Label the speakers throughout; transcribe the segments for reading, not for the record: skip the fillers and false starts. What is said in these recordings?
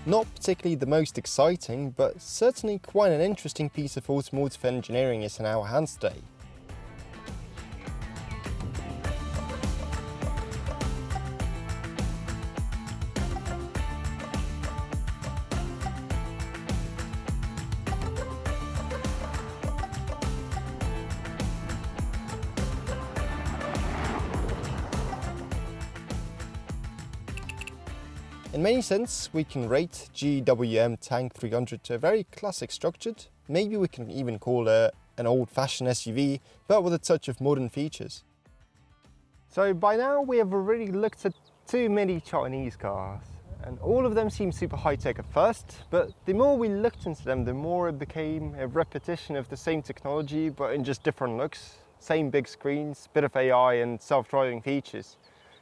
Speaker 1: Not particularly the most exciting, but certainly quite an interesting piece of automotive engineering is in our hands today. In many sense, we can rate GWM Tank 300 to a very classic structured, maybe we can even call it an old-fashioned SUV, but with a touch of modern features. So by now we have already looked at too many Chinese cars, and all of them seem super high-tech at first, but the more we looked into them, the more it became a repetition of the same technology, but in just different looks. Same big screens, bit of AI and self-driving features.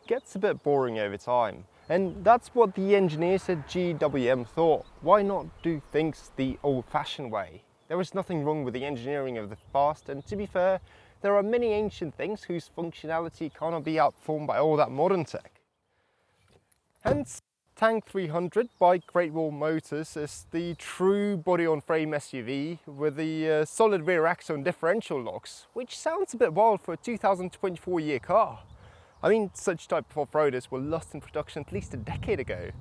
Speaker 1: Gets a bit boring over time. And that's what the engineers at GWM thought. Why not do things the old-fashioned way? There was nothing wrong with the engineering of the past, and to be fair, there are many ancient things whose functionality cannot be outperformed by all that modern tech. Hence, Tank 300 by Great Wall Motors is the true body-on-frame SUV with the solid rear axle and differential locks, which sounds a bit wild for a 2024 year car. I mean, such type of off-roaders were lost in production at least a decade ago.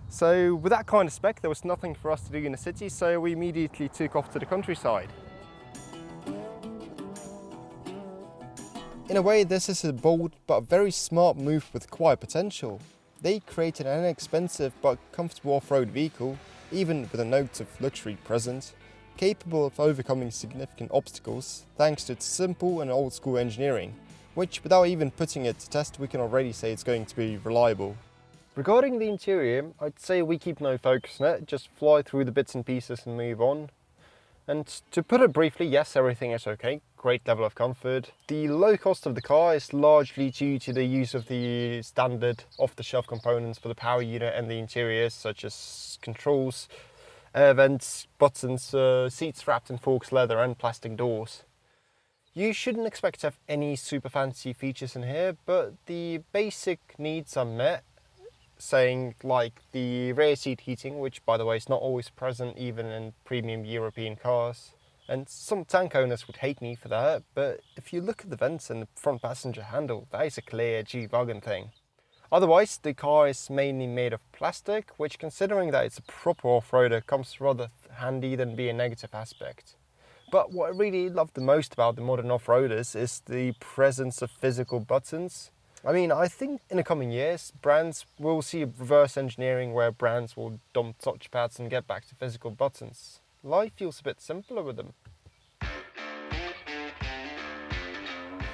Speaker 1: So with that kind of spec, there was nothing for us to do in the city, so we immediately took off to the countryside. In a way, this is a bold but very smart move with quite potential. They created an inexpensive but comfortable off-road vehicle, even with a note of luxury present, capable of overcoming significant obstacles thanks to its simple and old-school engineering, which, without even putting it to test, we can already say it's going to be reliable. Regarding the interior, I'd say we keep no focus on it, just fly through the bits and pieces and move on. And to put it briefly, yes, everything is okay, great level of comfort. The low cost of the car is largely due to the use of the standard off-the-shelf components for the power unit and the interiors, such as controls, air vents, buttons, seats wrapped in forks leather and plastic doors. You shouldn't expect to have any super fancy features in here, but the basic needs are met, saying like the rear seat heating, which by the way is not always present even in premium European cars. And some tank owners would hate me for that, but if you look at the vents and the front passenger handle, that is a clear G-Wagon thing. Otherwise, the car is mainly made of plastic, which considering that it's a proper off-roader comes rather handy than be a negative aspect. But what I really love the most about the modern off-roaders is the presence of physical buttons. I mean, I think in the coming years, brands will see reverse engineering where brands will dump touchpads and get back to physical buttons. Life feels a bit simpler with them.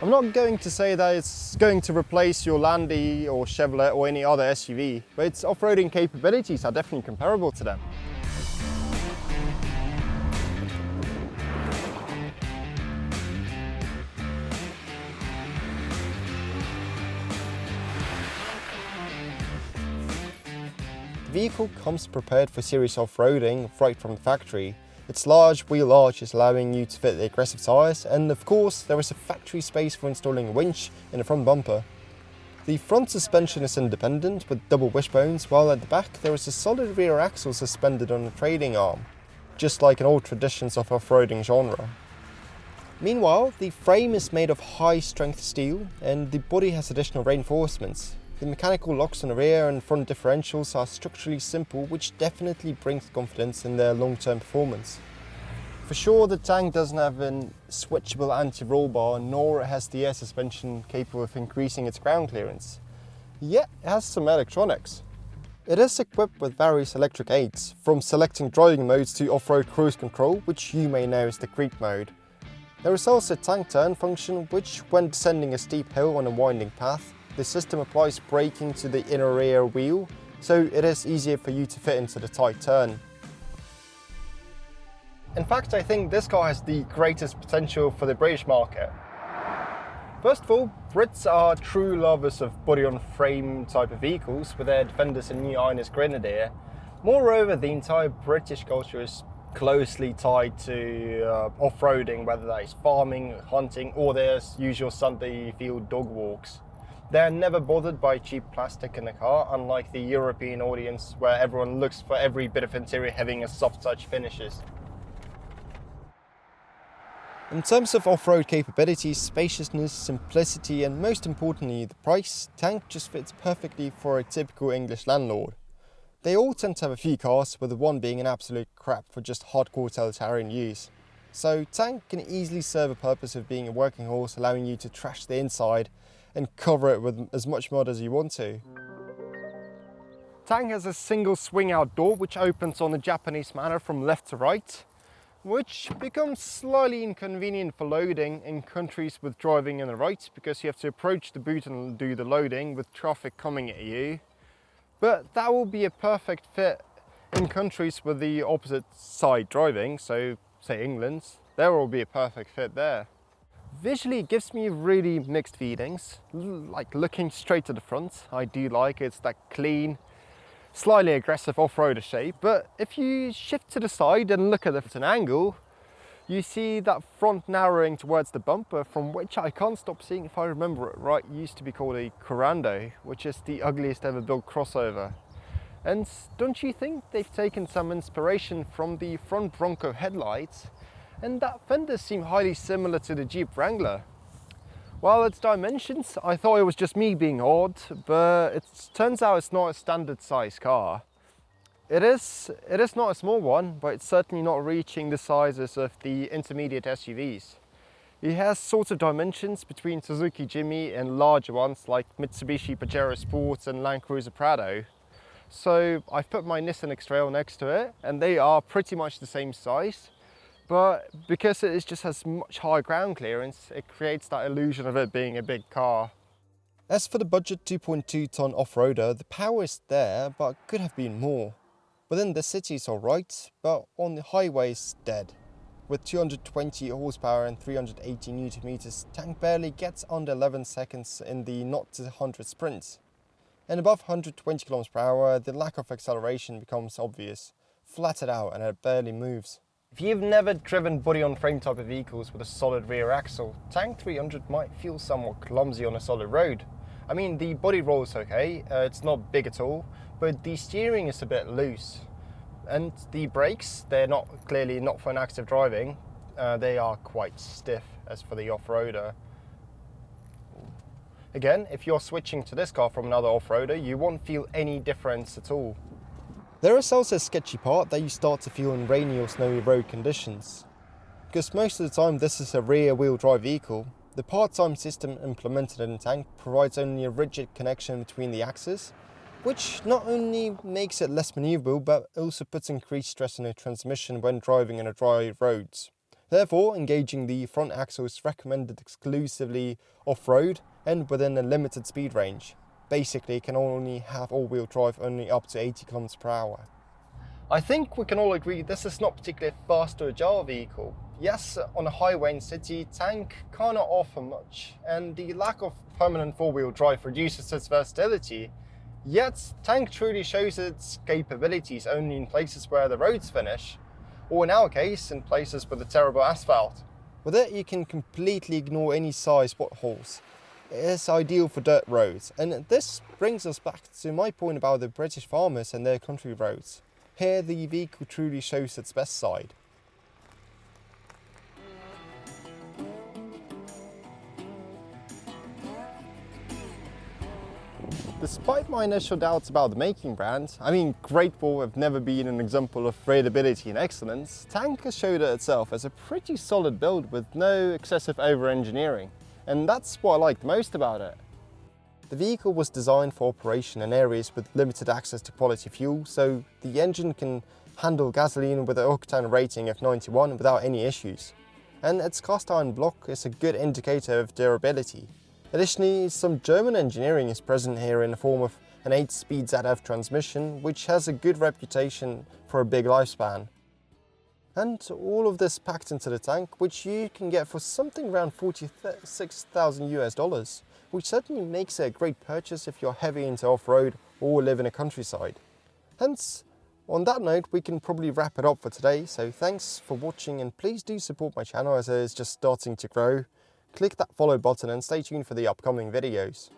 Speaker 1: I'm not going to say that it's going to replace your Landy or Chevrolet or any other SUV, but its off-roading capabilities are definitely comparable to them. The vehicle comes prepared for serious off-roading right from the factory. Its large wheel arch is allowing you to fit the aggressive tyres, and of course there is a factory space for installing a winch in the front bumper. The front suspension is independent with double wishbones, while at the back there is a solid rear axle suspended on a trailing arm, just like in all traditions of off-roading genre. Meanwhile, the frame is made of high-strength steel and the body has additional reinforcements. The mechanical locks on the rear and front differentials are structurally simple, which definitely brings confidence in their long-term performance. For sure, the Tank doesn't have a switchable anti-roll bar, nor has the air suspension capable of increasing its ground clearance. Yet it has some electronics. It is equipped with various electric aids, from selecting driving modes to off-road cruise control, which you may know is the creep mode. There is also a tank turn function, which when descending a steep hill on a winding path, the system applies braking to the inner rear wheel, so it is easier for you to fit into the tight turn. In fact, I think this car has the greatest potential for the British market. First of all, Brits are true lovers of body-on-frame type of vehicles, with their Defenders and New Iron's Grenadier. Moreover, the entire British culture is closely tied to off-roading, whether that is farming, hunting, or their usual Sunday field dog walks. They're never bothered by cheap plastic in the car, unlike the European audience where everyone looks for every bit of interior having a soft touch finishes. In terms of off-road capabilities, spaciousness, simplicity and most importantly the price, Tank just fits perfectly for a typical English landlord. They all tend to have a few cars, with the one being an absolute crap for just hardcore utilitarian use. So Tank can easily serve a purpose of being a working horse, allowing you to trash the inside and cover it with as much mud as you want to. Tank has a single swing out door which opens on the Japanese manner from left to right, which becomes slightly inconvenient for loading in countries with driving in the right, because you have to approach the boot and do the loading with traffic coming at you. But that will be a perfect fit in countries with the opposite side driving, so say England, there will be a perfect fit there. Visually it gives me really mixed feelings, like looking straight to the front, I do like it's that clean, slightly aggressive off-roader shape, but if you shift to the side and look at it at an angle, you see that front narrowing towards the bumper, from which I can't stop seeing, if I remember it right, used to be called a Corando, which is the ugliest ever built crossover. And don't you think they've taken some inspiration from the front Bronco headlights? And that fender seemed highly similar to the Jeep Wrangler. While its dimensions, I thought it was just me being odd, but it turns out it's not a standard size car. It is not a small one, but it's certainly not reaching the sizes of the intermediate SUVs. It has sorts of dimensions between Suzuki Jimny and larger ones like Mitsubishi Pajero Sport and Land Cruiser Prado. So I've put my Nissan X-Trail next to it, and they are pretty much the same size. But because it just has much higher ground clearance, it creates that illusion of it being a big car. As for the budget 2.2 ton off-roader, the power is there, but could have been more. Within the city it's alright, but on the highway it's dead. With 220 horsepower and 380 Nm, Tank barely gets under 11 seconds in the 0 to 100 sprint. And above 120 km/h, the lack of acceleration becomes obvious, flattened out, and it barely moves. If you've never driven body-on-frame type of vehicles with a solid rear axle, Tank 300 might feel somewhat clumsy on a solid road. I mean, the body roll is okay, it's not big at all, but the steering is a bit loose. And the brakes, they're clearly not for an active driving, they are quite stiff as for the off-roader. Again, if you're switching to this car from another off-roader, you won't feel any difference at all. There is also a sketchy part that you start to feel in rainy or snowy road conditions. Because most of the time this is a rear-wheel drive vehicle, the part-time system implemented in Tank provides only a rigid connection between the axes, which not only makes it less manoeuvrable but also puts increased stress on the transmission when driving on dry roads. Therefore, engaging the front axle is recommended exclusively off-road and within a limited speed range. Basically, it can only have all-wheel drive only up to 80 km/h. I think we can all agree this is not particularly a fast or agile vehicle. Yes, on a highway in city, Tank cannot offer much, and the lack of permanent four-wheel drive reduces its versatility. Yet, Tank truly shows its capabilities only in places where the roads finish, or in our case, in places with a terrible asphalt. With it, you can completely ignore any size potholes. It is ideal for dirt roads, and this brings us back to my point about the British farmers and their country roads. Here the vehicle truly shows its best side. Despite my initial doubts about the making brand, Great Wall have never been an example of reliability and excellence, Tank has showed it itself as a pretty solid build with no excessive over-engineering. And that's what I like most about it. The vehicle was designed for operation in areas with limited access to quality fuel, so the engine can handle gasoline with an octane rating of 91 without any issues. And its cast iron block is a good indicator of durability. Additionally, some German engineering is present here in the form of an 8-speed ZF transmission, which has a good reputation for a big lifespan. And all of this packed into the Tank, which you can get for something around $46,000 US, which certainly makes it a great purchase if you're heavy into off-road or live in a countryside. Hence, on that note, we can probably wrap it up for today, so thanks for watching and please do support my channel as it is just starting to grow. Click that follow button and stay tuned for the upcoming videos.